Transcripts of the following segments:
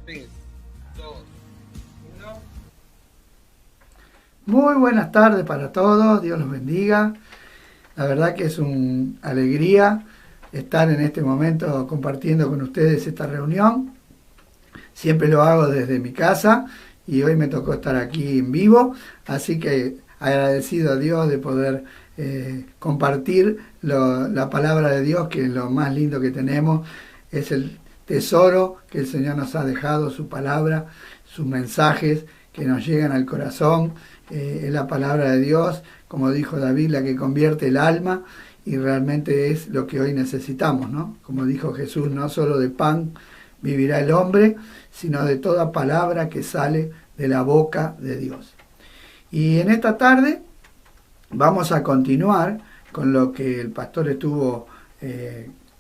3, 2, 1. Muy buenas tardes para todos, Dios los bendiga. La verdad que es una alegría estar en este momento compartiendo con ustedes esta reunión. Siempre lo hago desde mi casa y hoy me tocó estar aquí en vivo, así que agradecido a Dios de poder compartir la palabra de Dios, que es lo más lindo que tenemos, es el tesoro que el Señor nos ha dejado, su palabra, sus mensajes que nos llegan al corazón. Es la palabra de Dios, como dijo David, la que convierte el alma, y realmente es lo que hoy necesitamos, ¿no? Como dijo Jesús, no solo de pan vivirá el hombre, sino de toda palabra que sale de la boca de Dios. Y en esta tarde vamos a continuar con lo que el pastor estuvo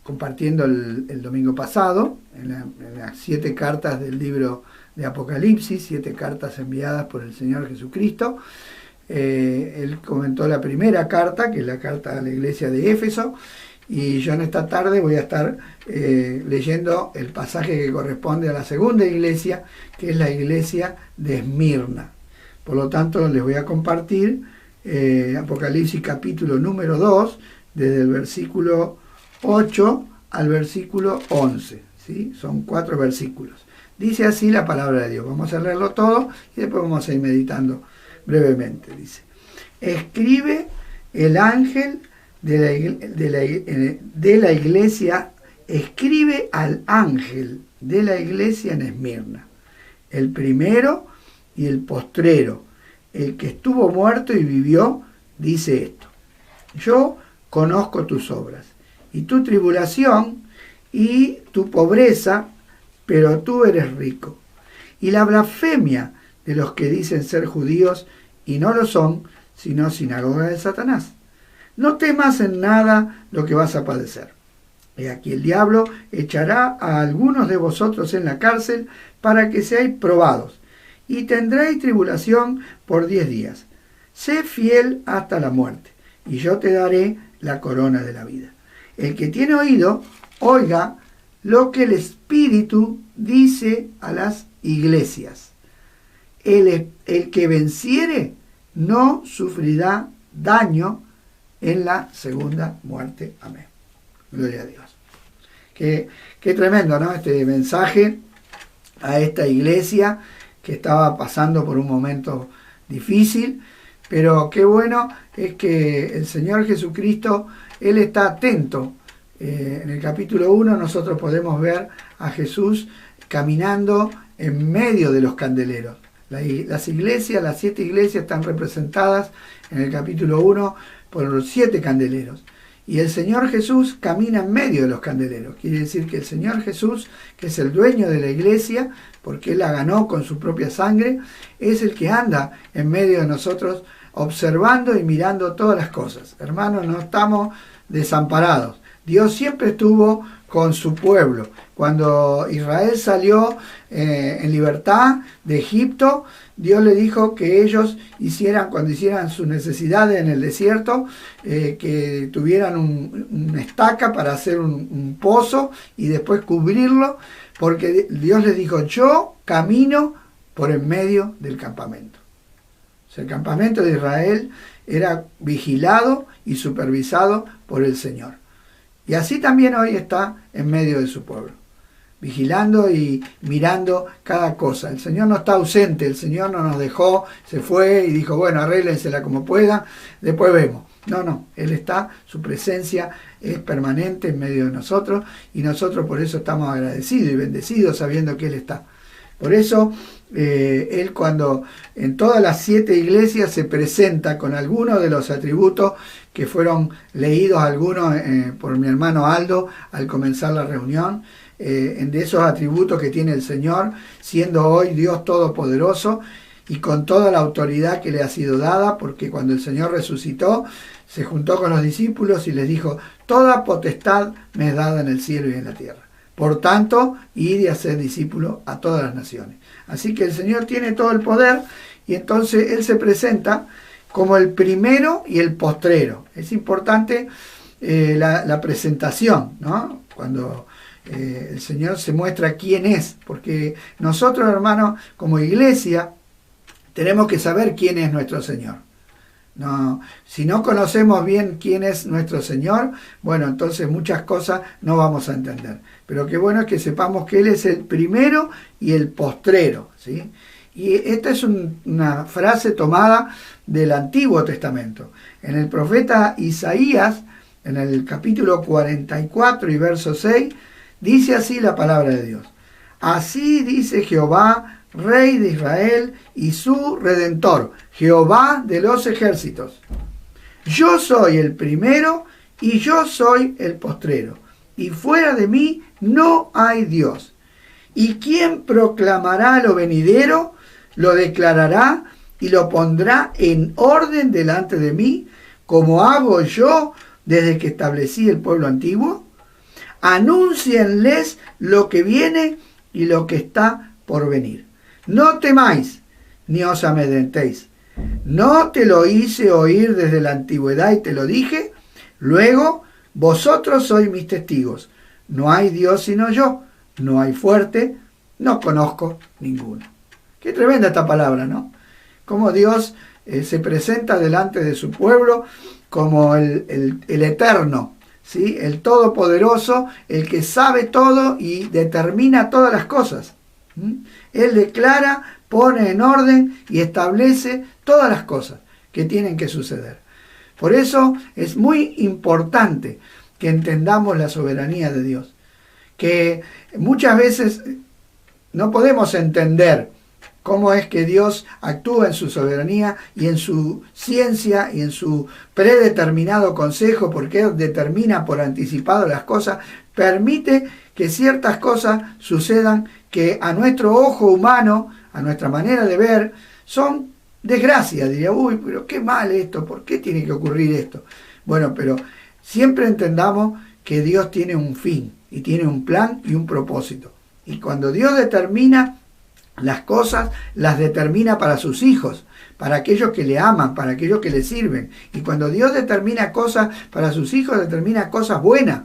compartiendo el domingo pasado, en las 7 cartas del libro de Apocalipsis, 7 cartas enviadas por el Señor Jesucristo. Él comentó la primera carta, que es la carta a la iglesia de Éfeso, y yo en esta tarde voy a estar leyendo el pasaje que corresponde a la segunda iglesia, que es la iglesia de Esmirna. Por lo tanto, les voy a compartir Apocalipsis capítulo número 2, desde el versículo 8 al versículo 11. ¿Sí? Son 4 versículos. Dice así la palabra de Dios. Vamos a leerlo todo y después vamos a ir meditando brevemente. Dice: escribe el ángel de la iglesia, escribe al ángel de la iglesia en Esmirna, el primero y el postrero, el que estuvo muerto y vivió, dice esto: yo conozco tus obras y tu tribulación y tu pobreza, pero tú eres rico, y la blasfemia de los que dicen ser judíos y no lo son, sino sinagoga de Satanás. No temas en nada lo que vas a padecer. Y aquí el diablo echará a algunos de vosotros en la cárcel para que seáis probados, y tendréis tribulación por 10 días. Sé fiel hasta la muerte, y yo te daré la corona de la vida. El que tiene oído, oiga lo que el Espíritu dice a las iglesias. El que venciere no sufrirá daño en la segunda muerte. Amén. Gloria a Dios. Qué tremendo, ¿no? Este mensaje a esta iglesia que estaba pasando por un momento difícil, pero qué bueno es que el Señor Jesucristo, Él está atento. En el capítulo 1 nosotros podemos ver a Jesús caminando en medio de los candeleros. Las iglesias, las 7 iglesias están representadas en el capítulo 1 por los 7 candeleros. Y el Señor Jesús camina en medio de los candeleros. Quiere decir que el Señor Jesús, que es el dueño de la iglesia, porque Él la ganó con su propia sangre, es el que anda en medio de nosotros observando y mirando todas las cosas. Hermanos, no estamos desamparados. Dios siempre estuvo con su pueblo. Cuando Israel salió en libertad de Egipto, Dios le dijo que ellos cuando hicieran sus necesidades en el desierto, que tuvieran una estaca para hacer un pozo y después cubrirlo, porque Dios les dijo: yo camino por en medio del campamento. O sea, el campamento de Israel era vigilado y supervisado por el Señor. Y así también hoy está en medio de su pueblo, vigilando y mirando cada cosa. El Señor no está ausente, el Señor no nos dejó, se fue y dijo: bueno, arréglensela como puedan, después vemos. No, Él está, su presencia es permanente en medio de nosotros, y nosotros por eso estamos agradecidos y bendecidos sabiendo que Él está. Por eso Él, cuando en todas las 7 iglesias se presenta con algunos de los atributos que fueron leídos algunos por mi hermano Aldo al comenzar la reunión, de esos atributos que tiene el Señor, siendo hoy Dios Todopoderoso y con toda la autoridad que le ha sido dada, porque cuando el Señor resucitó, se juntó con los discípulos y les dijo: toda potestad me es dada en el cielo y en la tierra. Por tanto, id y hacer discípulos a todas las naciones. Así que el Señor tiene todo el poder, y entonces Él se presenta como el primero y el postrero. Es importante la presentación, ¿no? Cuando el Señor se muestra quién es, porque nosotros, hermanos, como iglesia, tenemos que saber quién es nuestro Señor. No, si no conocemos bien quién es nuestro Señor, bueno, entonces muchas cosas no vamos a entender. Pero qué bueno es que sepamos que Él es el primero y el postrero, ¿sí? Y esta es una frase tomada del Antiguo Testamento. En el profeta Isaías, en el capítulo 44 y verso 6, dice así la palabra de Dios. Así dice Jehová, Rey de Israel y su Redentor, Jehová de los ejércitos. Yo soy el primero y yo soy el postrero, y fuera de mí no hay Dios. ¿Y quién proclamará lo venidero, lo declarará y lo pondrá en orden delante de mí, como hago yo desde que establecí el pueblo antiguo? Anúncienles lo que viene y lo que está por venir. No temáis, ni os amedrentéis. ¿No te lo hice oír desde la antigüedad y te lo dije? Luego, vosotros sois mis testigos. No hay Dios sino yo, no hay fuerte, no conozco ninguno. Qué tremenda esta palabra, ¿no? Cómo Dios se presenta delante de su pueblo como el eterno, ¿sí? El todopoderoso, el que sabe todo y determina todas las cosas. Él declara, pone en orden y establece todas las cosas que tienen que suceder. Por eso es muy importante que entendamos la soberanía de Dios, que muchas veces no podemos entender cómo es que Dios actúa en su soberanía y en su ciencia y en su predeterminado consejo, porque Él determina por anticipado las cosas, permite que ciertas cosas sucedan que a nuestro ojo humano, a nuestra manera de ver, son desgracias. Diría, uy, pero qué mal esto, ¿por qué tiene que ocurrir esto? Bueno, pero siempre entendamos que Dios tiene un fin y tiene un plan y un propósito. Y cuando Dios determina las cosas, las determina para sus hijos, para aquellos que le aman, para aquellos que le sirven. Y cuando Dios determina cosas para sus hijos, determina cosas buenas.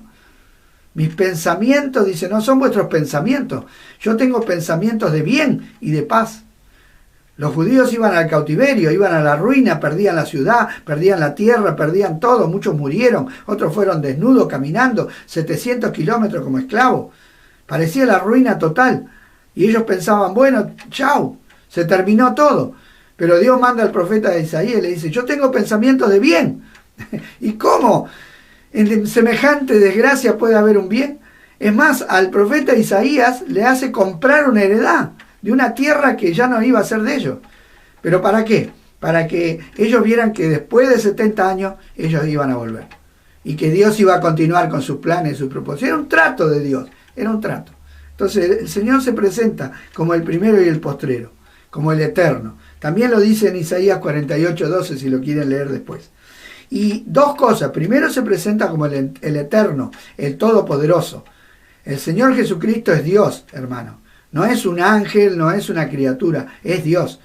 Mis pensamientos, dice, no son vuestros pensamientos. Yo tengo pensamientos de bien y de paz. Los judíos iban al cautiverio, iban a la ruina, perdían la ciudad, perdían la tierra, perdían todo. Muchos murieron, otros fueron desnudos, caminando 700 kilómetros como esclavos. Parecía la ruina total. Y ellos pensaban, bueno, chau, se terminó todo. Pero Dios manda al profeta de Isaías y le dice, yo tengo pensamientos de bien. ¿Y cómo? En semejante desgracia puede haber un bien. Es más, al profeta Isaías le hace comprar una heredad de una tierra que ya no iba a ser de ellos. ¿Pero para qué? Para que ellos vieran que después de 70 años ellos iban a volver. Y que Dios iba a continuar con sus planes y sus propósitos. Era un trato de Dios, era un trato. Entonces el Señor se presenta como el primero y el postrero, como el eterno. También lo dice en Isaías 48:12, si lo quieren leer después. Y dos cosas. Primero se presenta como el eterno, el todopoderoso. El Señor Jesucristo es Dios, hermano. No es un ángel, no es una criatura, es Dios.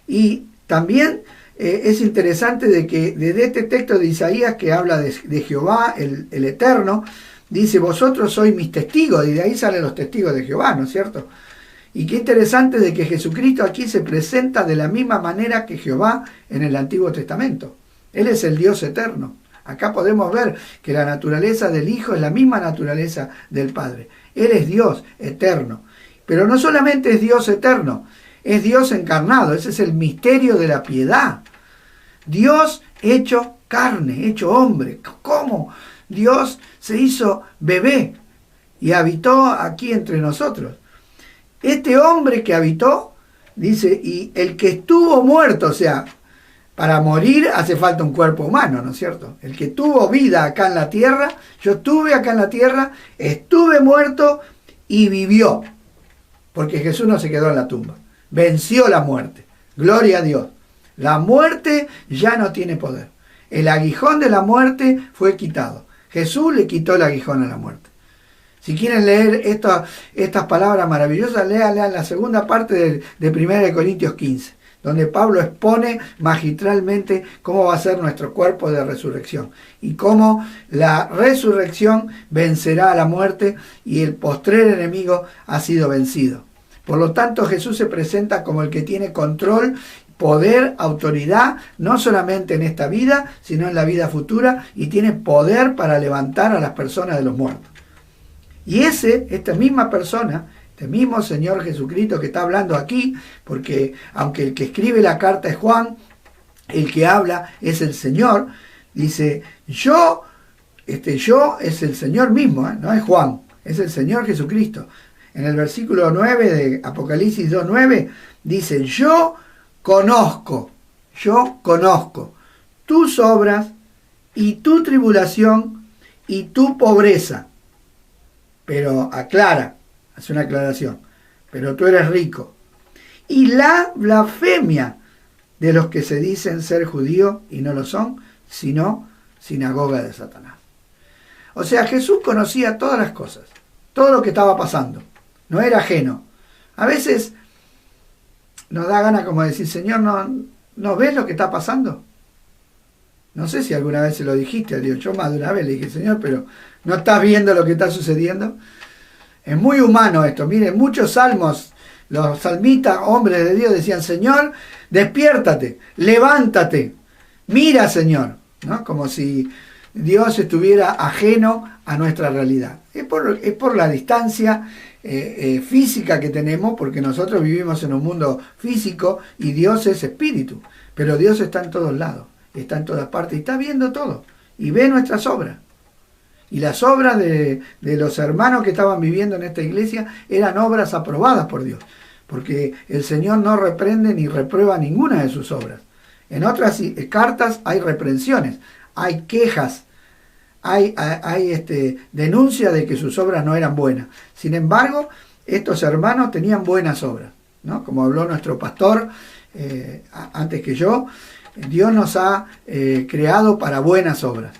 Y también es interesante de que desde este texto de Isaías que habla de Jehová, el eterno, dice, vosotros sois mis testigos, y de ahí salen los testigos de Jehová, ¿no es cierto? Y qué interesante de que Jesucristo aquí se presenta de la misma manera que Jehová en el Antiguo Testamento. Él es el Dios eterno. Acá podemos ver que la naturaleza del Hijo es la misma naturaleza del Padre. Él es Dios eterno. Pero no solamente es Dios eterno, es Dios encarnado. Ese es el misterio de la piedad. Dios hecho carne, hecho hombre. ¿Cómo? Dios se hizo bebé y habitó aquí entre nosotros. Este hombre que habitó, dice, y el que estuvo muerto, o sea, para morir hace falta un cuerpo humano, ¿no es cierto? El que tuvo vida acá en la tierra, yo estuve acá en la tierra, estuve muerto y vivió. Porque Jesús no se quedó en la tumba. Venció la muerte. Gloria a Dios. La muerte ya no tiene poder. El aguijón de la muerte fue quitado. Jesús le quitó el aguijón a la muerte. Si quieren leer estas palabras maravillosas, léanla en la segunda parte de 1 Corintios 15. donde Pablo expone magistralmente cómo va a ser nuestro cuerpo de resurrección y cómo la resurrección vencerá a la muerte y el postrer enemigo ha sido vencido. Por lo tanto, Jesús se presenta como el que tiene control, poder, autoridad, no solamente en esta vida, sino en la vida futura, y tiene poder para levantar a las personas de los muertos. Y esta misma persona, este mismo Señor Jesucristo que está hablando aquí, porque aunque el que escribe la carta es Juan, el que habla es el Señor, dice, yo es el Señor mismo, no es Juan, es el Señor Jesucristo. En el versículo 9 de Apocalipsis 2:9 dice, yo conozco tus obras y tu tribulación y tu pobreza. Pero aclara, hace una aclaración, pero tú eres rico. Y la blasfemia de los que se dicen ser judíos y no lo son, sino sinagoga de Satanás. O sea, Jesús conocía todas las cosas, todo lo que estaba pasando. No era ajeno. A veces nos da ganas como decir, Señor, ¿no ves lo que está pasando? No sé si alguna vez se lo dijiste a Dios. Yo más de una vez le dije, Señor, pero ¿no estás viendo lo que está sucediendo? Es muy humano esto. Miren, muchos salmos, los salmistas, hombres de Dios, decían, Señor, despiértate, levántate, mira, Señor, ¿no? Como si Dios estuviera ajeno a nuestra realidad. Es por la distancia física que tenemos, porque nosotros vivimos en un mundo físico y Dios es espíritu, pero Dios está en todos lados, está en todas partes y está viendo todo y ve nuestras obras. Y las obras de los hermanos que estaban viviendo en esta iglesia eran obras aprobadas por Dios, porque el Señor no reprende ni reprueba ninguna de sus obras. En otras cartas hay reprensiones, hay quejas, hay denuncia de que sus obras no eran buenas. Sin embargo, estos hermanos tenían buenas obras, ¿no? Como habló nuestro pastor antes que yo, Dios nos ha creado para buenas obras.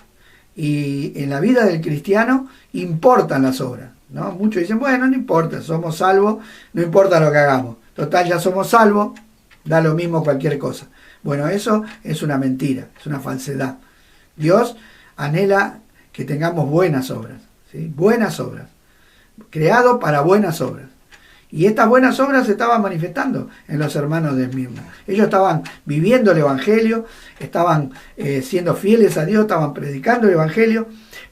Y en la vida del cristiano importan las obras, ¿no? Muchos dicen, bueno, no importa, somos salvos, no importa lo que hagamos. Total, ya somos salvos, da lo mismo cualquier cosa. Bueno, eso es una mentira, es una falsedad. Dios anhela que tengamos buenas obras, ¿sí? Buenas obras, creado para buenas obras. Y estas buenas obras se estaban manifestando en los hermanos de Esmirna. Ellos estaban viviendo el Evangelio, estaban siendo fieles a Dios, estaban predicando el Evangelio,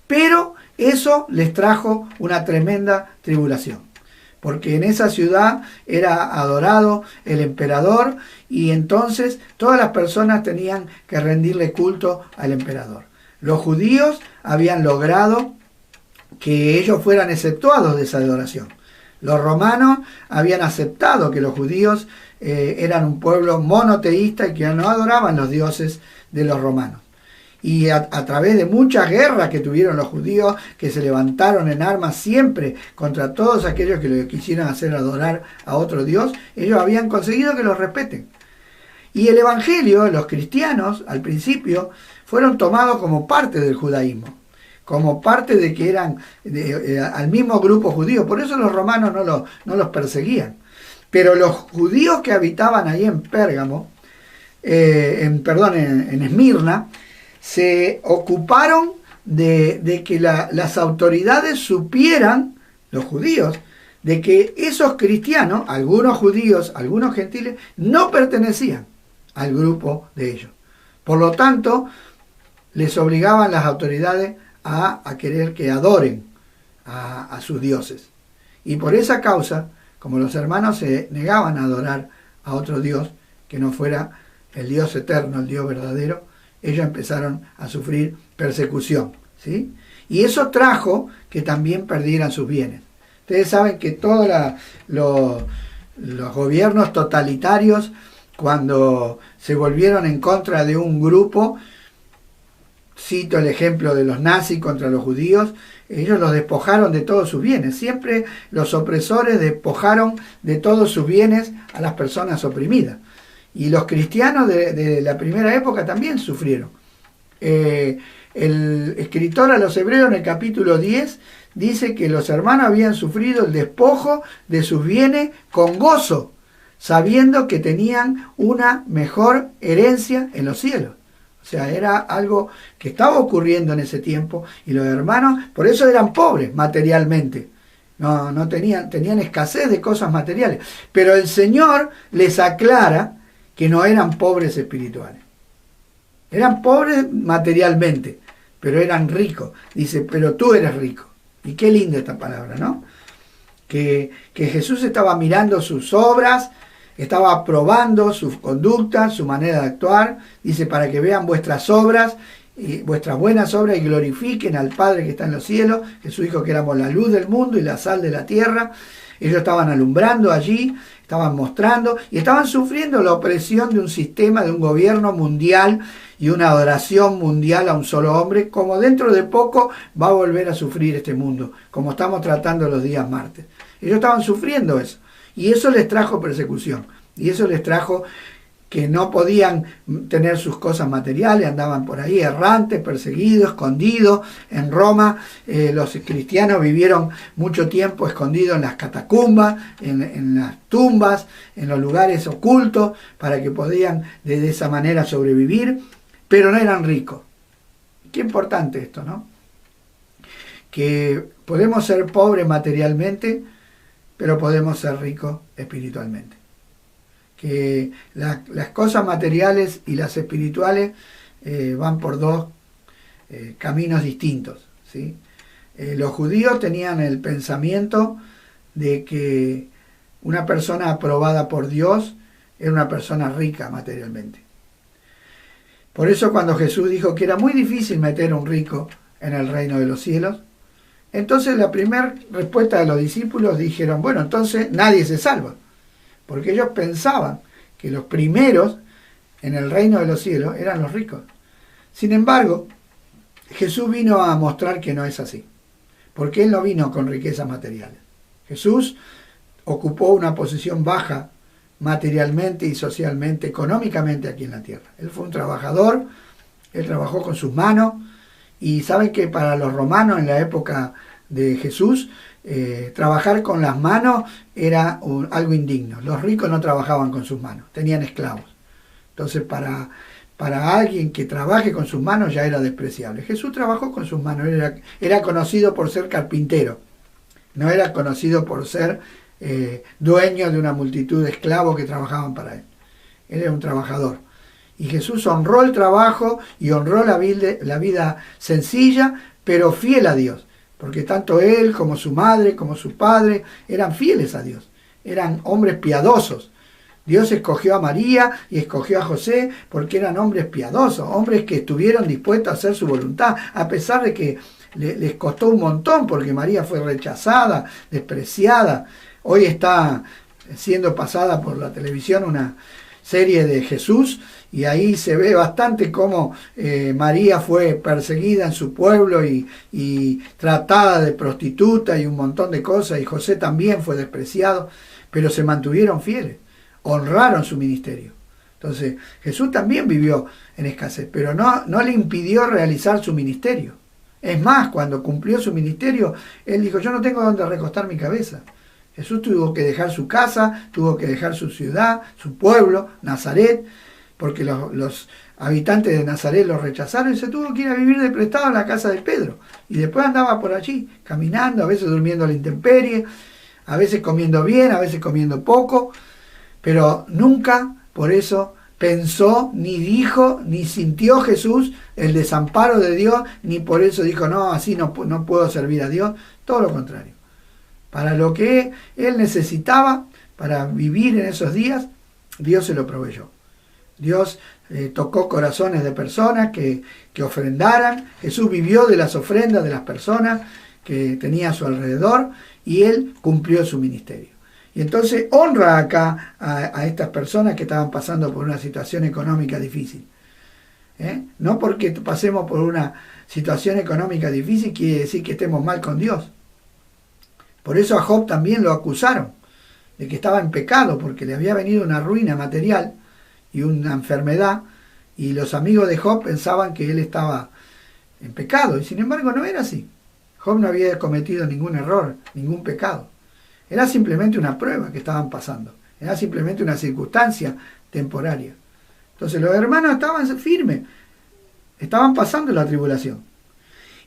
pero eso les trajo una tremenda tribulación. Porque en esa ciudad era adorado el emperador y entonces todas las personas tenían que rendirle culto al emperador. Los judíos habían logrado que ellos fueran exceptuados de esa adoración. Los romanos habían aceptado que los judíos eran un pueblo monoteísta y que no adoraban los dioses de los romanos. Y a través de muchas guerras que tuvieron los judíos, que se levantaron en armas siempre contra todos aquellos que lo quisieran hacer adorar a otro dios, ellos habían conseguido que los respeten. Y el Evangelio, los cristianos, al principio, fueron tomados como parte del judaísmo, como parte de que eran al mismo grupo judío. Por eso los romanos no los perseguían. Pero los judíos que habitaban ahí en Pérgamo, en Esmirna, se ocuparon de que las autoridades supieran, los judíos, de que esos cristianos, algunos judíos, algunos gentiles, no pertenecían al grupo de ellos. Por lo tanto, les obligaban las autoridades a querer que adoren a sus dioses. Y por esa causa, como los hermanos se negaban a adorar a otro Dios que no fuera el Dios eterno, el Dios verdadero, ellos empezaron a sufrir persecución, ¿sí? Y eso trajo que también perdieran sus bienes. Ustedes saben que todos los gobiernos totalitarios, cuando se volvieron en contra de un grupo, cito el ejemplo de los nazis contra los judíos, ellos los despojaron de todos sus bienes. Siempre los opresores despojaron de todos sus bienes a las personas oprimidas. Y los cristianos de la primera época también sufrieron. El escritor a los Hebreos en el capítulo 10 dice que los hermanos habían sufrido el despojo de sus bienes con gozo, sabiendo que tenían una mejor herencia en los cielos. O sea, era algo que estaba ocurriendo en ese tiempo y los hermanos, por eso eran pobres materialmente. No tenían escasez de cosas materiales. Pero el Señor les aclara que no eran pobres espirituales. Eran pobres materialmente, pero eran ricos. Dice, pero tú eres rico. Y qué linda esta palabra, ¿no? Que Jesús estaba mirando sus obras, estaba probando su conducta, su manera de actuar. Dice, para que vean vuestras obras, y vuestras buenas obras y glorifiquen al Padre que está en los cielos. Jesús dijo que éramos la luz del mundo y la sal de la tierra. Ellos estaban alumbrando allí, estaban mostrando y estaban sufriendo la opresión de un sistema, de un gobierno mundial y una adoración mundial a un solo hombre, como dentro de poco va a volver a sufrir este mundo, como estamos tratando los días martes. Ellos estaban sufriendo eso y eso les trajo persecución y eso les trajo que no podían tener sus cosas materiales, andaban por ahí errantes, perseguidos, escondidos. En Roma los cristianos vivieron mucho tiempo escondidos en las catacumbas, en las tumbas, en los lugares ocultos, para que podían de esa manera sobrevivir, pero no eran ricos. Qué importante esto, ¿no? Que podemos ser pobres materialmente, pero podemos ser ricos espiritualmente. Que las cosas materiales y las espirituales van por dos caminos distintos, ¿sí? Los judíos tenían el pensamiento de que una persona aprobada por Dios era una persona rica materialmente. Por eso cuando Jesús dijo que era muy difícil meter a un rico en el reino de los cielos, entonces la primera respuesta de los discípulos dijeron, bueno, entonces nadie se salva. Porque ellos pensaban que los primeros en el reino de los cielos eran los ricos. Sin embargo, Jesús vino a mostrar que no es así. Porque Él no vino con riquezas materiales. Jesús ocupó una posición baja materialmente y socialmente, económicamente aquí en la tierra. Él fue un trabajador, Él trabajó con sus manos. Y saben que para los romanos en la época de Jesús, trabajar con las manos era algo indigno. Los ricos no trabajaban con sus manos, tenían esclavos. Entonces para alguien que trabaje con sus manos ya era despreciable. Jesús trabajó con sus manos, era conocido por ser carpintero, no era conocido por ser dueño de una multitud de esclavos que trabajaban para él. Él era un trabajador. Y Jesús honró el trabajo y honró la vida sencilla, pero fiel a Dios. Porque tanto él como su madre, como su padre, eran fieles a Dios. Eran hombres piadosos. Dios escogió a María y escogió a José porque eran hombres piadosos, hombres que estuvieron dispuestos a hacer su voluntad, a pesar de que les costó un montón, porque María fue rechazada, despreciada. Hoy está siendo pasada por la televisión una serie de Jesús, y ahí se ve bastante cómo María fue perseguida en su pueblo y tratada de prostituta y un montón de cosas, y José también fue despreciado, pero se mantuvieron fieles, honraron su ministerio. Entonces Jesús también vivió en escasez, pero no le impidió realizar su ministerio. Es más, cuando cumplió su ministerio, él dijo, yo no tengo dónde recostar mi cabeza. Jesús tuvo que dejar su casa, tuvo que dejar su ciudad, su pueblo, Nazaret, porque los habitantes de Nazaret los rechazaron y se tuvo que ir a vivir de prestado en la casa de Pedro. Y después andaba por allí, caminando, a veces durmiendo a la intemperie, a veces comiendo bien, a veces comiendo poco, pero nunca por eso pensó, ni dijo, ni sintió Jesús el desamparo de Dios, ni por eso dijo, no, así no puedo servir a Dios. Todo lo contrario. Para lo que él necesitaba para vivir en esos días, Dios se lo proveyó. Dios tocó corazones de personas que ofrendaran. Jesús vivió de las ofrendas de las personas que tenía a su alrededor y él cumplió su ministerio. Y entonces honra acá a estas personas que estaban pasando por una situación económica difícil. No porque pasemos por una situación económica difícil quiere decir que estemos mal con Dios. Por eso a Job también lo acusaron de que estaba en pecado, porque le había venido una ruina material y una enfermedad, y los amigos de Job pensaban que él estaba en pecado, y sin embargo no era así. Job no había cometido ningún error, ningún pecado. Era simplemente una prueba que estaban pasando era simplemente una circunstancia temporaria. Entonces los hermanos estaban firmes, estaban pasando la tribulación.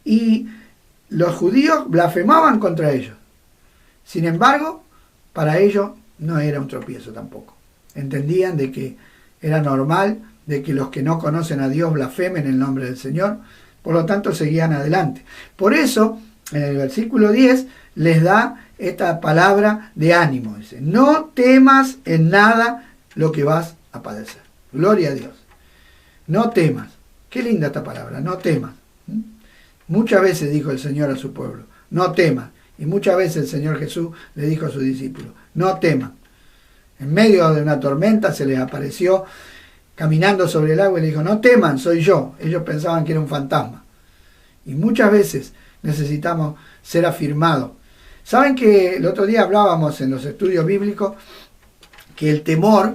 Y los judíos blasfemaban contra ellos. Sin embargo, para ellos no era un tropiezo tampoco. Entendían de que era normal de que los que no conocen a Dios blasfemen el nombre del Señor, por lo tanto seguían adelante. Por eso, en el versículo 10, les da esta palabra de ánimo. Dice, no temas en nada lo que vas a padecer. Gloria a Dios. No temas. Qué linda esta palabra, no temas. Muchas veces dijo el Señor a su pueblo, no temas. Y muchas veces el Señor Jesús le dijo a sus discípulos, no teman. En medio de una tormenta se les apareció caminando sobre el agua y le dijo, no teman, soy yo. Ellos pensaban que era un fantasma. Y muchas veces necesitamos ser afirmados. ¿Saben que el otro día hablábamos en los estudios bíblicos que el temor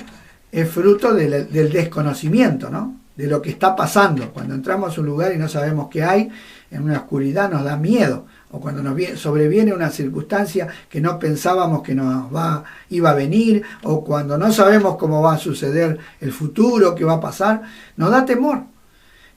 es fruto del desconocimiento, ¿no? De lo que está pasando? Cuando entramos a un lugar y no sabemos qué hay, en una oscuridad nos da miedo. O cuando nos sobreviene una circunstancia que no pensábamos que iba a venir, o cuando no sabemos cómo va a suceder el futuro, qué va a pasar, nos da temor.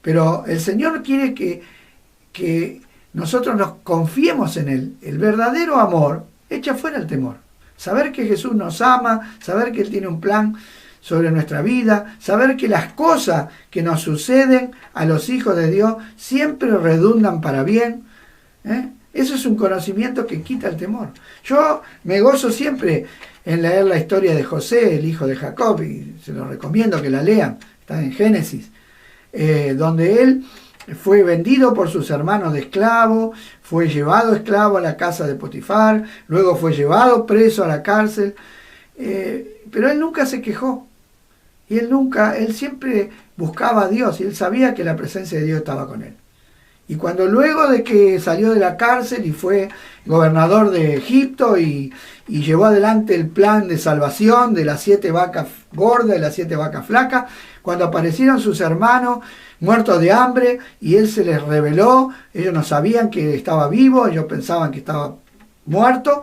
Pero el Señor quiere que nosotros nos confiemos en Él. El verdadero amor echa fuera el temor. Saber que Jesús nos ama, saber que Él tiene un plan sobre nuestra vida, saber que las cosas que nos suceden a los hijos de Dios siempre redundan para bien. Eso es un conocimiento que quita el temor. Yo me gozo siempre en leer la historia de José, el hijo de Jacob, y se lo recomiendo que la lean, está en Génesis, donde él fue vendido por sus hermanos de esclavo, fue llevado esclavo a la casa de Potifar, luego fue llevado preso a la cárcel, pero él nunca se quejó. Y él siempre buscaba a Dios, y él sabía que la presencia de Dios estaba con él. Y cuando luego de que salió de la cárcel y fue gobernador de Egipto y llevó adelante el plan de salvación de las 7 vacas gordas y las 7 vacas flacas, cuando aparecieron sus hermanos muertos de hambre y él se les reveló, ellos no sabían que estaba vivo, ellos pensaban que estaba muerto,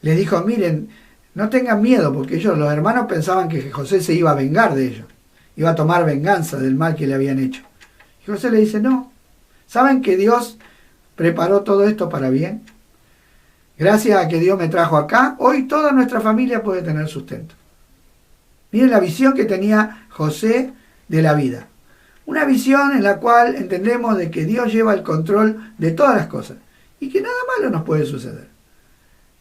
les dijo, miren, no tengan miedo, porque los hermanos pensaban que José se iba a vengar de ellos, iba a tomar venganza del mal que le habían hecho. Y José le dice, no. ¿Saben que Dios preparó todo esto para bien? Gracias a que Dios me trajo acá, hoy toda nuestra familia puede tener sustento. Miren la visión que tenía José de la vida. Una visión en la cual entendemos de que Dios lleva el control de todas las cosas y que nada malo nos puede suceder.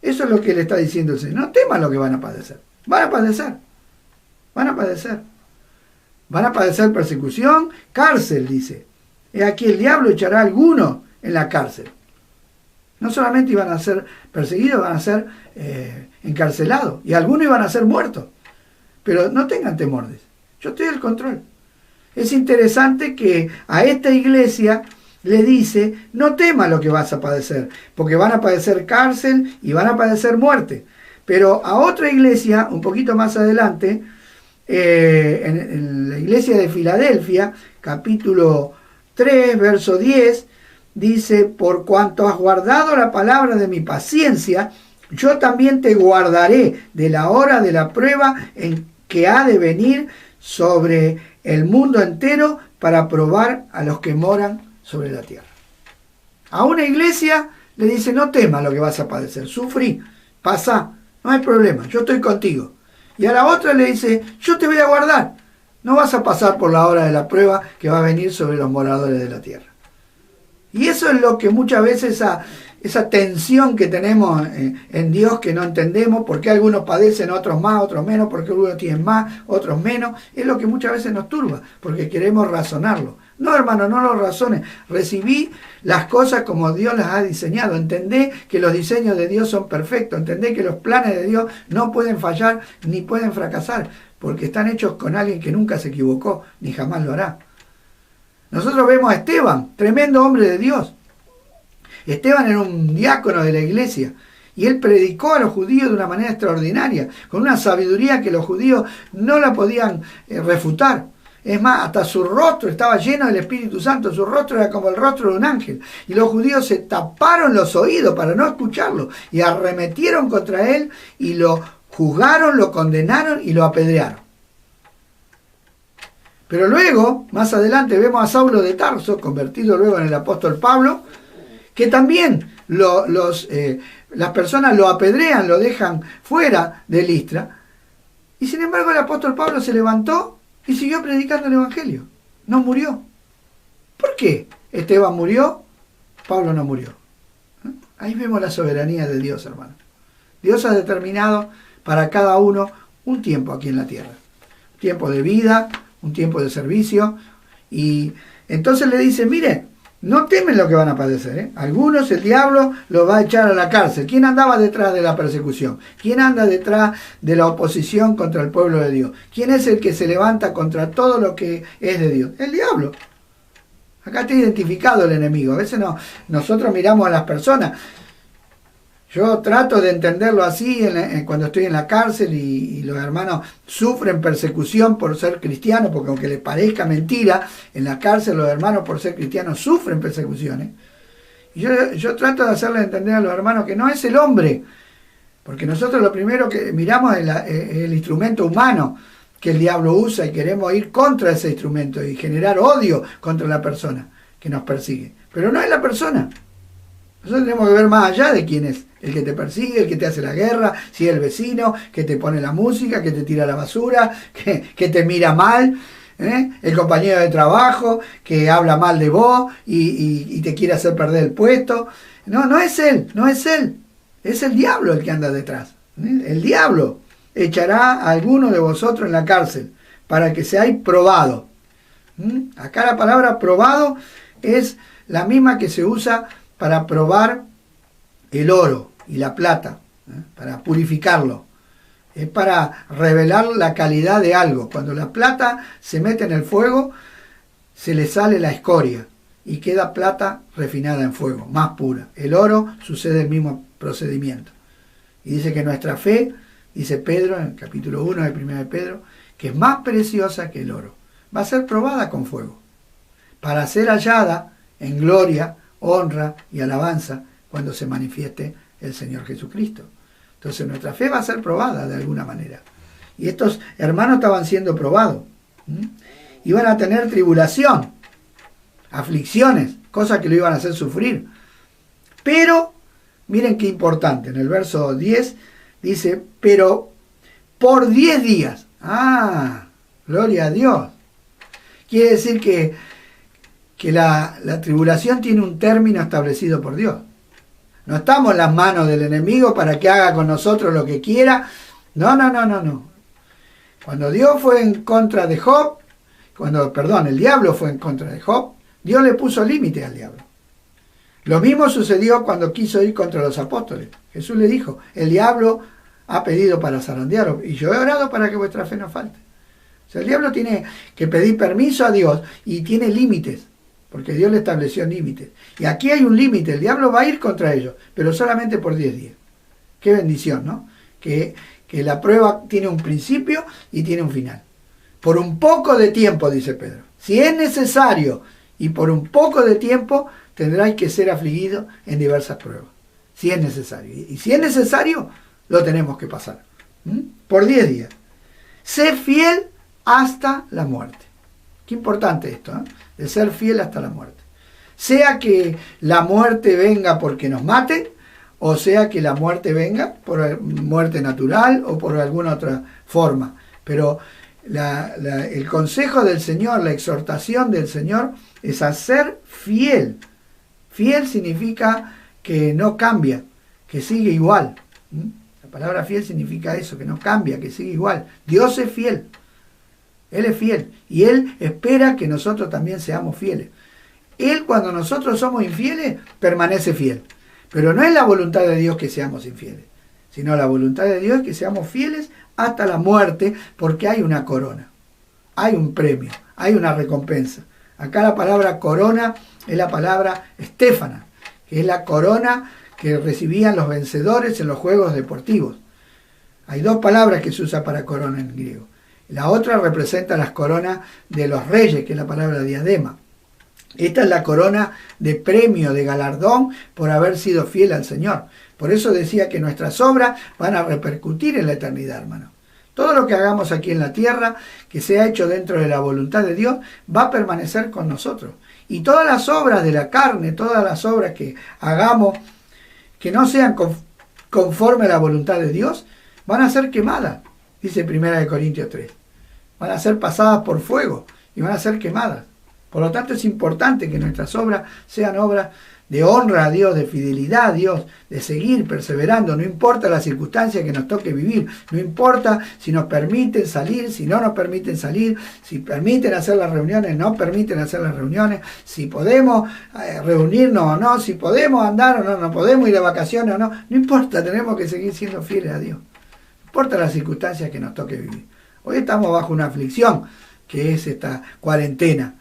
Eso es lo que le está diciendo el Señor. No teman lo que van a padecer. Van a padecer. Van a padecer. Van a padecer persecución, cárcel, dice. He aquí el diablo echará a algunos en la cárcel. No solamente iban a ser perseguidos, van a ser encarcelados. Y algunos iban a ser muertos. Pero no tengan temores. Yo estoy al control. Es interesante que a esta iglesia le dice, no temas lo que vas a padecer, porque van a padecer cárcel y van a padecer muerte. Pero a otra iglesia, un poquito más adelante, en la iglesia de Filadelfia, capítulo 3, verso 10, dice, por cuanto has guardado la palabra de mi paciencia, yo también te guardaré de la hora de la prueba en que ha de venir sobre el mundo entero para probar a los que moran sobre la tierra. A una iglesia le dice, no temas lo que vas a padecer, sufrí, pasá, no hay problema, yo estoy contigo. Y a la otra le dice, yo te voy a guardar, no vas a pasar por la hora de la prueba que va a venir sobre los moradores de la tierra. Y eso es lo que muchas veces esa tensión que tenemos en Dios que no entendemos, por qué algunos padecen, otros más, otros menos, porque algunos tienen más, otros menos, es lo que muchas veces nos turba, porque queremos razonarlo. No, hermano, no lo razones. Recibí las cosas como Dios las ha diseñado. Entendé que los diseños de Dios son perfectos. Entendé que los planes de Dios no pueden fallar ni pueden fracasar, porque están hechos con alguien que nunca se equivocó, ni jamás lo hará. Nosotros vemos a Esteban, tremendo hombre de Dios. Esteban era un diácono de la iglesia y él predicó a los judíos de una manera extraordinaria, con una sabiduría que los judíos no la podían refutar. Es más, hasta su rostro estaba lleno del Espíritu Santo, su rostro era como el rostro de un ángel. Y los judíos se taparon los oídos para no escucharlo y arremetieron contra él y lo juzgaron, lo condenaron y lo apedrearon. Pero luego, más adelante, vemos a Saulo de Tarso, convertido luego en el apóstol Pablo, que también las personas lo apedrean, lo dejan fuera de Listra, y sin embargo el apóstol Pablo se levantó y siguió predicando el evangelio. No murió. ¿Por qué? Esteban murió, Pablo no murió. Ahí vemos la soberanía de Dios, hermano. Dios ha determinado para cada uno un tiempo aquí en la tierra. Un tiempo de vida, un tiempo de servicio. Y entonces le dice, mire, no temen lo que van a padecer, ¿eh? Algunos el diablo los va a echar a la cárcel. ¿Quién andaba detrás de la persecución? ¿Quién anda detrás de la oposición contra el pueblo de Dios? ¿Quién es el que se levanta contra todo lo que es de Dios? El diablo. Acá está identificado el enemigo. A veces nosotros miramos a las personas. Yo trato de entenderlo así cuando estoy en la cárcel y los hermanos sufren persecución por ser cristianos, porque aunque les parezca mentira, en la cárcel los hermanos por ser cristianos sufren persecuciones. Y yo trato de hacerles entender a los hermanos que no es el hombre, porque nosotros lo primero que miramos es el instrumento humano que el diablo usa y queremos ir contra ese instrumento y generar odio contra la persona que nos persigue. Pero no es la persona. Nosotros tenemos que ver más allá de quién es el que te persigue, el que te hace la guerra, si es el vecino, que te pone la música, que te tira la basura, que te mira mal, el compañero de trabajo, que habla mal de vos y te quiere hacer perder el puesto. No es él, es el diablo el que anda detrás. El diablo echará a alguno de vosotros en la cárcel para que seáis probados. Acá la palabra probado es la misma que se usa para probar el oro y la plata, para purificarlo. Es para revelar la calidad de algo. Cuando la plata se mete en el fuego, se le sale la escoria y queda plata refinada en fuego, más pura. El oro sucede el mismo procedimiento. Y dice que nuestra fe, dice Pedro en el capítulo 1 de 1 de Pedro, que es más preciosa que el oro. Va a ser probada con fuego, para ser hallada en gloria, honra y alabanza cuando se manifieste el Señor Jesucristo. Entonces nuestra fe va a ser probada de alguna manera. Y estos hermanos estaban siendo probados. Iban a tener tribulación, aflicciones, cosas que lo iban a hacer sufrir. Pero, miren qué importante, en el verso 10 dice, pero por 10 días. Gloria a Dios. Quiere decir que la tribulación tiene un término establecido por Dios. No estamos en las manos del enemigo para que haga con nosotros lo que quiera. No. Cuando Dios fue en contra de Job, el diablo fue en contra de Job, Dios le puso límite al diablo. Lo mismo sucedió cuando quiso ir contra los apóstoles. Jesús le dijo, el diablo ha pedido para zarandearos y yo he orado para que vuestra fe no falte. O sea, el diablo tiene que pedir permiso a Dios y tiene límites, porque Dios le estableció límites. Y aquí hay un límite, el diablo va a ir contra ellos, pero solamente por 10 días. Qué bendición, ¿no? Que la prueba tiene un principio y tiene un final. Por un poco de tiempo, dice Pedro. Si es necesario y por un poco de tiempo, tendráis que ser afligidos en diversas pruebas. Si es necesario. Y si es necesario, lo tenemos que pasar. Por 10 días. Sé fiel hasta la muerte. Qué importante esto, de ser fiel hasta la muerte. Sea que la muerte venga porque nos maten, o sea que la muerte venga por muerte natural o por alguna otra forma. Pero el consejo del Señor, la exhortación del Señor es a ser fiel. Fiel significa que no cambia, que sigue igual. La palabra fiel significa eso, que no cambia, que sigue igual. Dios es fiel. Él es fiel y Él espera que nosotros también seamos fieles. Él, cuando nosotros somos infieles, permanece fiel. Pero no es la voluntad de Dios que seamos infieles, sino la voluntad de Dios es que seamos fieles hasta la muerte, porque hay una corona, hay un premio, hay una recompensa. Acá la palabra corona es la palabra estéfana, que es la corona que recibían los vencedores en los juegos deportivos. Hay dos palabras que se usan para corona en griego. La otra representa las coronas de los reyes, que es la palabra diadema. Esta es la corona de premio, de galardón por haber sido fiel al Señor. Por eso decía que nuestras obras van a repercutir en la eternidad, hermano. Todo lo que hagamos aquí en la tierra, que sea hecho dentro de la voluntad de Dios, va a permanecer con nosotros. Y todas las obras de la carne, todas las obras que hagamos, que no sean conforme a la voluntad de Dios, van a ser quemadas, dice 1 Corintios 3. Van a ser pasadas por fuego y van a ser quemadas. Por lo tanto, es importante que nuestras obras sean obras de honra a Dios, de fidelidad a Dios, de seguir perseverando, no importa la circunstancia que nos toque vivir, no importa si nos permiten salir, si no nos permiten salir, si permiten hacer las reuniones, no permiten hacer las reuniones, si podemos reunirnos o no, si podemos andar o no, no podemos ir de vacaciones o no, no importa, tenemos que seguir siendo fieles a Dios, no importa las circunstancias que nos toque vivir. Hoy estamos bajo una aflicción, que es esta cuarentena,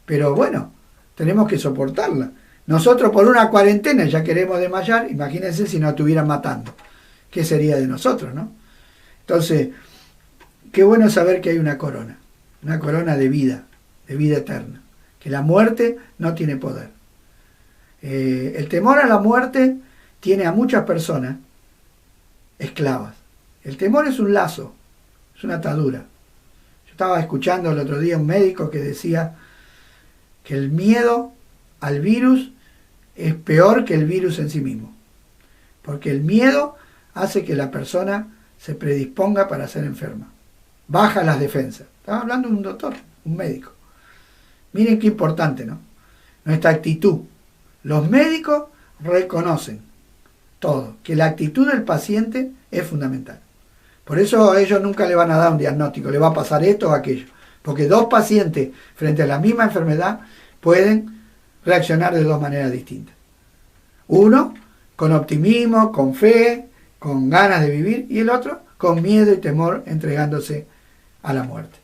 pero bueno, tenemos que soportarla. Nosotros por una cuarentena ya queremos desmayar, imagínense si nos estuvieran matando. ¿Qué sería de nosotros, no? Entonces, qué bueno saber que hay una corona de vida eterna, que la muerte no tiene poder. El temor a la muerte tiene a muchas personas esclavas. El temor es un lazo, es una atadura. Yo estaba escuchando el otro día un médico que decía que el miedo al virus es peor que el virus en sí mismo, porque el miedo hace que la persona se predisponga para ser enferma, baja las defensas. Estaba hablando de un doctor, un médico. Miren qué importante, ¿no? Nuestra actitud. Los médicos reconocen todo, que la actitud del paciente es fundamental. Por eso a ellos nunca le van a dar un diagnóstico, le va a pasar esto o aquello, porque dos pacientes frente a la misma enfermedad pueden reaccionar de dos maneras distintas. Uno con optimismo, con fe, con ganas de vivir, y el otro con miedo y temor entregándose a la muerte.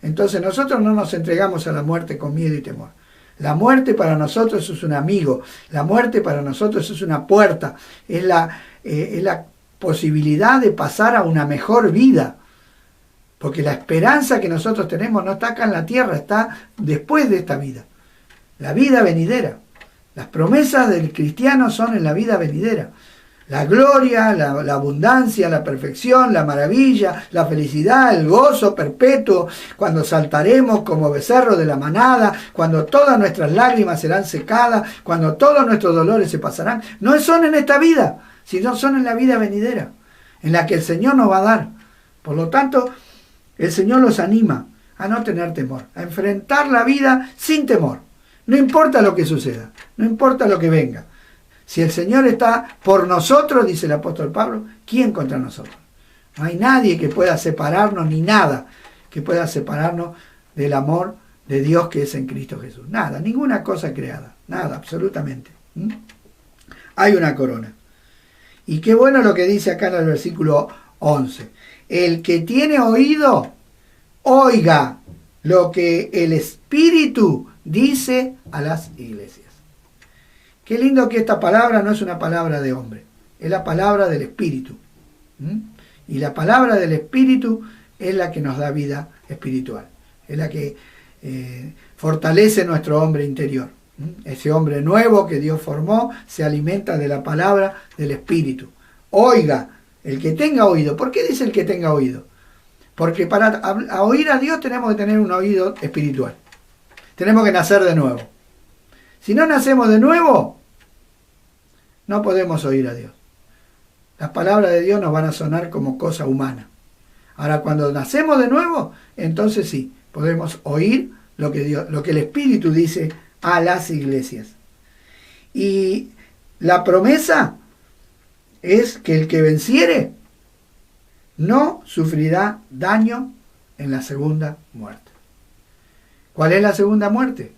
Entonces nosotros no nos entregamos a la muerte con miedo y temor. La muerte para nosotros es un amigo, la muerte para nosotros es una puerta, es la posibilidad de pasar a una mejor vida. Porque la esperanza que nosotros tenemos no está acá en la tierra, está después de esta vida. La vida venidera. Las promesas del cristiano son en la vida venidera. La gloria, la abundancia, la perfección, la maravilla, la felicidad, el gozo perpetuo, cuando saltaremos como becerros de la manada, cuando todas nuestras lágrimas serán secadas, cuando todos nuestros dolores se pasarán. No son en esta vida, sino son en la vida venidera, en la que el Señor nos va a dar. Por lo tanto, el Señor los anima a no tener temor, a enfrentar la vida sin temor. No importa lo que suceda, no importa lo que venga. Si el Señor está por nosotros, dice el apóstol Pablo, ¿quién contra nosotros? No hay nadie que pueda separarnos, ni nada que pueda separarnos del amor de Dios que es en Cristo Jesús. Nada, ninguna cosa creada, nada, absolutamente. Hay una corona. Y qué bueno lo que dice acá en el versículo 11. El que tiene oído, oiga lo que el Espíritu dice a las iglesias. Qué lindo que esta palabra no es una palabra de hombre, es la palabra del Espíritu. Y la palabra del Espíritu es la que nos da vida espiritual, es la que fortalece nuestro hombre interior. Ese hombre nuevo que Dios formó se alimenta de la palabra del Espíritu. Oiga, el que tenga oído. ¿Por qué dice el que tenga oído? Porque para oír a Dios tenemos que tener un oído espiritual. Tenemos que nacer de nuevo. Si no nacemos de nuevo, no podemos oír a Dios. Las palabras de Dios nos van a sonar como cosa humana. Ahora, cuando nacemos de nuevo, entonces sí, podemos oír lo que el Espíritu dice a las iglesias. Y la promesa es que el que venciere no sufrirá daño en la segunda muerte. ¿Cuál es la segunda muerte?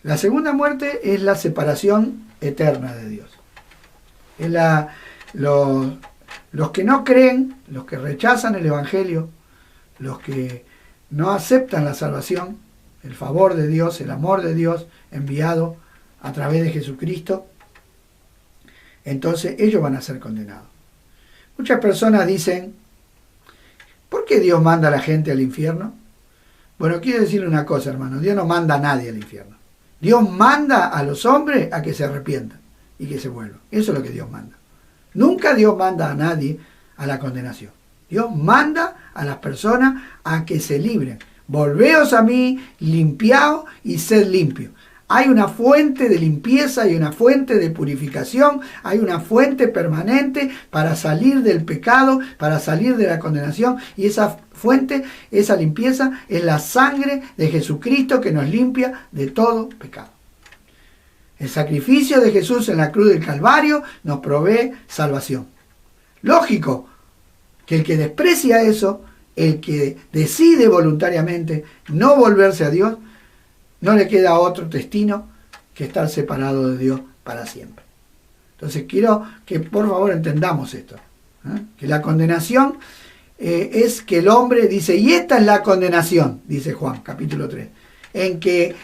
La segunda muerte es la separación eterna de Dios. Es los que no creen, los que rechazan el Evangelio, los que no aceptan la salvación, el favor de Dios, el amor de Dios enviado a través de Jesucristo, entonces ellos van a ser condenados. Muchas personas dicen, ¿por qué Dios manda a la gente al infierno? Bueno, quiero decirle una cosa, hermano, Dios no manda a nadie al infierno. Dios manda a los hombres a que se arrepientan y que se vuelvan. Eso es lo que Dios manda. Nunca Dios manda a nadie a la condenación. Dios manda a las personas a que se libren. Volveos a mí, limpiaos y sed limpios. Hay una fuente de limpieza y una fuente de purificación, hay una fuente permanente para salir del pecado, para salir de la condenación, y esa fuente, esa limpieza es la sangre de Jesucristo que nos limpia de todo pecado. El sacrificio de Jesús en la cruz del Calvario nos provee salvación. Lógico que el que desprecia eso, el que decide voluntariamente no volverse a Dios, no le queda otro destino que estar separado de Dios para siempre. Entonces quiero que por favor entendamos esto, que la condenación es que el hombre dice, y esta es la condenación, dice Juan capítulo 3, en que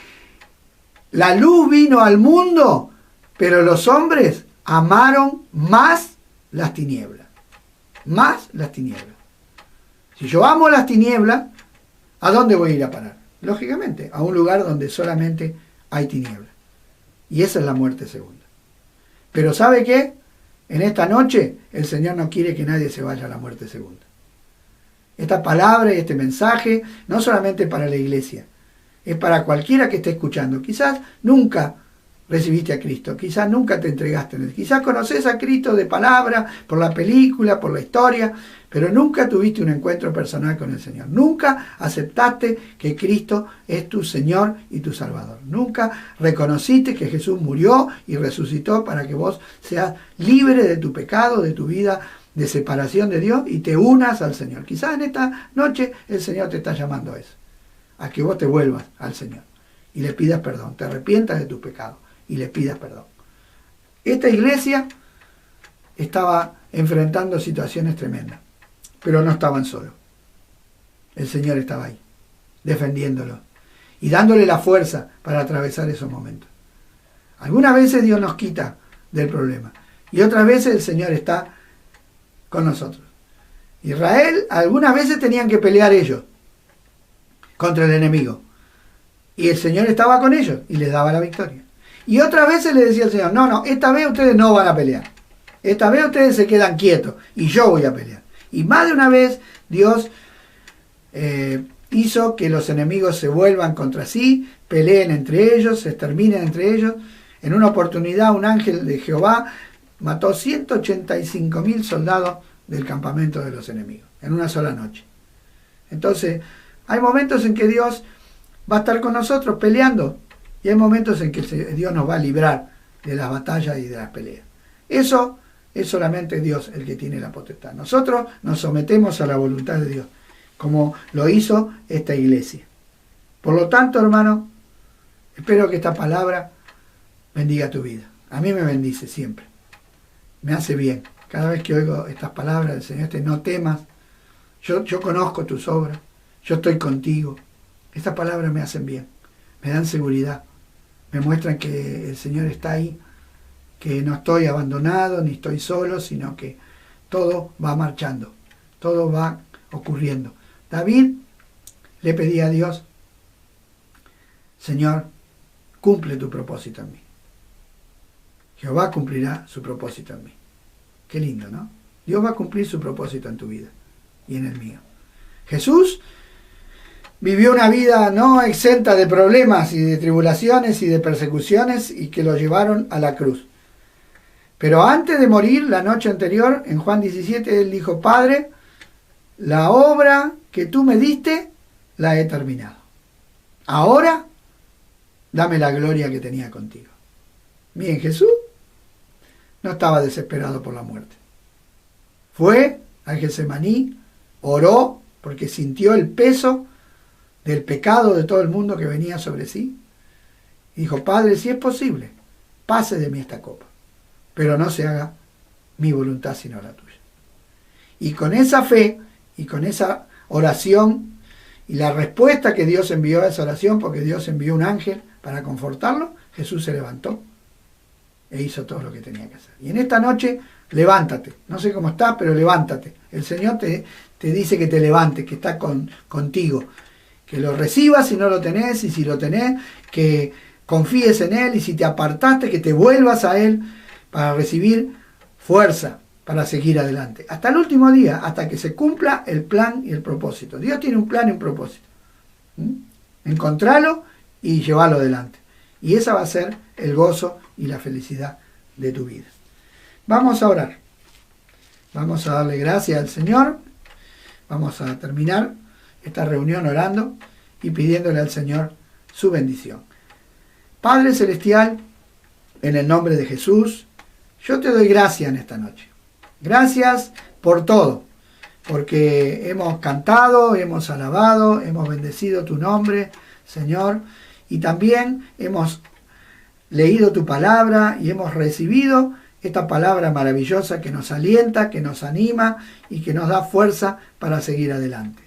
la luz vino al mundo, pero los hombres amaron más las tinieblas. Más las tinieblas. Si yo amo las tinieblas, ¿a dónde voy a ir a parar? Lógicamente, a un lugar donde solamente hay tinieblas. Y esa es la muerte segunda. Pero ¿sabe qué? En esta noche el Señor no quiere que nadie se vaya a la muerte segunda. Esta palabra y este mensaje no solamente para la iglesia, es para cualquiera que esté escuchando. Quizás nunca recibiste a Cristo, quizás nunca te entregaste en él, quizás conoces a Cristo de palabra, por la película, por la historia, pero nunca tuviste un encuentro personal con el Señor. Nunca aceptaste que Cristo es tu Señor y tu Salvador. Nunca reconociste que Jesús murió y resucitó para que vos seas libre de tu pecado, de tu vida de separación de Dios y te unas al Señor. Quizás en esta noche el Señor te está llamando a eso, a que vos te vuelvas al Señor y le pidas perdón, te arrepientas de tus pecados y le pidas perdón. Esta iglesia estaba enfrentando situaciones tremendas, pero no estaban solos. El Señor estaba ahí, defendiéndolo y dándole la fuerza para atravesar esos momentos. Algunas veces Dios nos quita del problema y otras veces el Señor está con nosotros. Israel algunas veces tenían que pelear ellos contra el enemigo y el Señor estaba con ellos y les daba la victoria. Y otras veces le decía el Señor, no, esta vez ustedes no van a pelear. Esta vez ustedes se quedan quietos y yo voy a pelear. Y más de una vez Dios hizo que los enemigos se vuelvan contra sí, peleen entre ellos, se exterminen entre ellos. En una oportunidad un ángel de Jehová mató 185.000 soldados del campamento de los enemigos, en una sola noche. Entonces, hay momentos en que Dios va a estar con nosotros peleando, y hay momentos en que Dios nos va a librar de las batallas y de las peleas. Eso es solamente Dios el que tiene la potestad. Nosotros nos sometemos a la voluntad de Dios, como lo hizo esta iglesia. Por lo tanto, hermano, espero que esta palabra bendiga tu vida. A mí me bendice siempre. Me hace bien. Cada vez que oigo estas palabras del Señor, no temas. Yo conozco tus obras. Yo estoy contigo. Estas palabras me hacen bien. Me dan seguridad. Me muestran que el Señor está ahí, que no estoy abandonado, ni estoy solo, sino que todo va marchando, todo va ocurriendo. David le pedía a Dios, Señor, cumple tu propósito en mí. Jehová cumplirá su propósito en mí. Qué lindo, ¿no? Dios va a cumplir su propósito en tu vida y en el mío. Jesús vivió una vida no exenta de problemas y de tribulaciones y de persecuciones y que lo llevaron a la cruz. Pero antes de morir, la noche anterior, en Juan 17, él dijo, Padre, la obra que tú me diste, la he terminado. Ahora, dame la gloria que tenía contigo. Bien, Jesús no estaba desesperado por la muerte. Fue al Getsemaní, oró porque sintió el peso del pecado de todo el mundo que venía sobre sí. Y dijo, Padre, si es posible, pase de mí esta copa, pero no se haga mi voluntad sino la tuya. Y con esa fe y con esa oración y la respuesta que Dios envió a esa oración, porque Dios envió un ángel para confortarlo, Jesús se levantó e hizo todo lo que tenía que hacer. Y en esta noche, levántate. No sé cómo estás, pero levántate. El Señor te dice que te levantes, que está contigo. Que lo recibas si no lo tenés, y si lo tenés, que confíes en Él, y si te apartaste, que te vuelvas a Él para recibir fuerza para seguir adelante. Hasta el último día, hasta que se cumpla el plan y el propósito. Dios tiene un plan y un propósito. Encontralo y llevarlo adelante. Y esa va a ser el gozo y la felicidad de tu vida. Vamos a orar. Vamos a darle gracias al Señor. Vamos a terminar esta reunión orando y pidiéndole al Señor su bendición. Padre Celestial, en el nombre de Jesús, yo te doy gracias en esta noche. Gracias por todo, porque hemos cantado, hemos alabado, hemos bendecido tu nombre, Señor, y también hemos leído tu palabra y hemos recibido esta palabra maravillosa que nos alienta, que nos anima y que nos da fuerza para seguir adelante.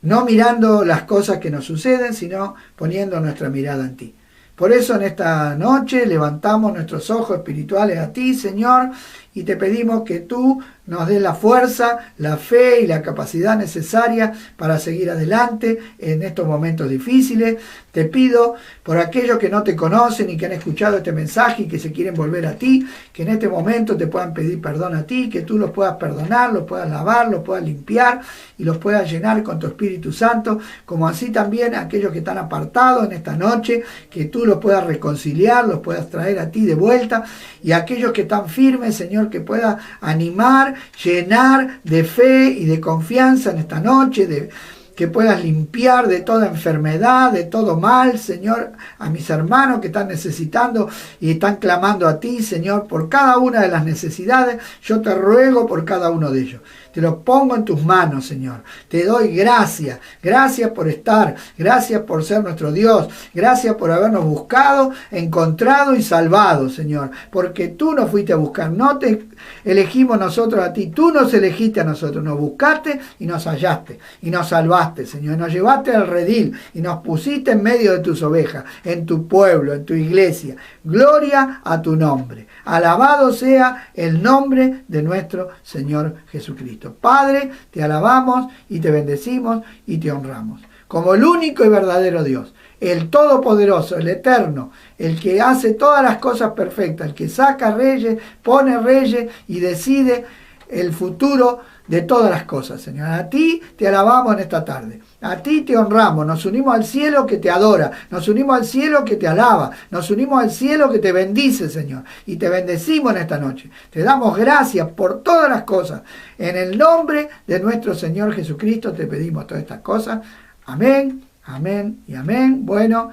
No mirando las cosas que nos suceden, sino poniendo nuestra mirada en ti. Por eso en esta noche levantamos nuestros ojos espirituales a ti, Señor, y te pedimos que tú nos des la fuerza, la fe y la capacidad necesaria para seguir adelante en estos momentos difíciles. Te pido por aquellos que no te conocen y que han escuchado este mensaje y que se quieren volver a ti, que en este momento te puedan pedir perdón a ti, que tú los puedas perdonar, los puedas lavar, los puedas limpiar y los puedas llenar con tu Espíritu Santo, como así también aquellos que están apartados en esta noche, que tú los puedas reconciliar, los puedas traer a ti de vuelta, y aquellos que están firmes, Señor, que puedas animar, llenar de fe y de confianza en esta noche, que puedas limpiar de toda enfermedad, de todo mal, Señor, a mis hermanos que están necesitando y están clamando a ti, Señor, por cada una de las necesidades. Yo te ruego por cada uno de ellos. Te lo pongo en tus manos, Señor. Te doy gracias. Gracias por estar. Gracias por ser nuestro Dios. Gracias por habernos buscado, encontrado y salvado, Señor. Porque tú nos fuiste a buscar. No te elegimos nosotros a ti. Tú nos elegiste a nosotros. Nos buscaste y nos hallaste. Y nos salvaste, Señor. Nos llevaste al redil y nos pusiste en medio de tus ovejas, en tu pueblo, en tu iglesia. Gloria a tu nombre. Alabado sea el nombre de nuestro Señor Jesucristo. Padre, te alabamos y te bendecimos y te honramos como el único y verdadero Dios, el todopoderoso, el eterno, el que hace todas las cosas perfectas, el que saca reyes, pone reyes y decide el futuro de todas las cosas, Señor. A ti te alabamos en esta tarde. A ti te honramos. Nos unimos al cielo que te adora. Nos unimos al cielo que te alaba. Nos unimos al cielo que te bendice, Señor. Y te bendecimos en esta noche. Te damos gracias por todas las cosas. En el nombre de nuestro Señor Jesucristo te pedimos todas estas cosas. Amén, amén y amén. Bueno,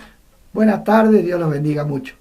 buenas tardes. Dios los bendiga mucho.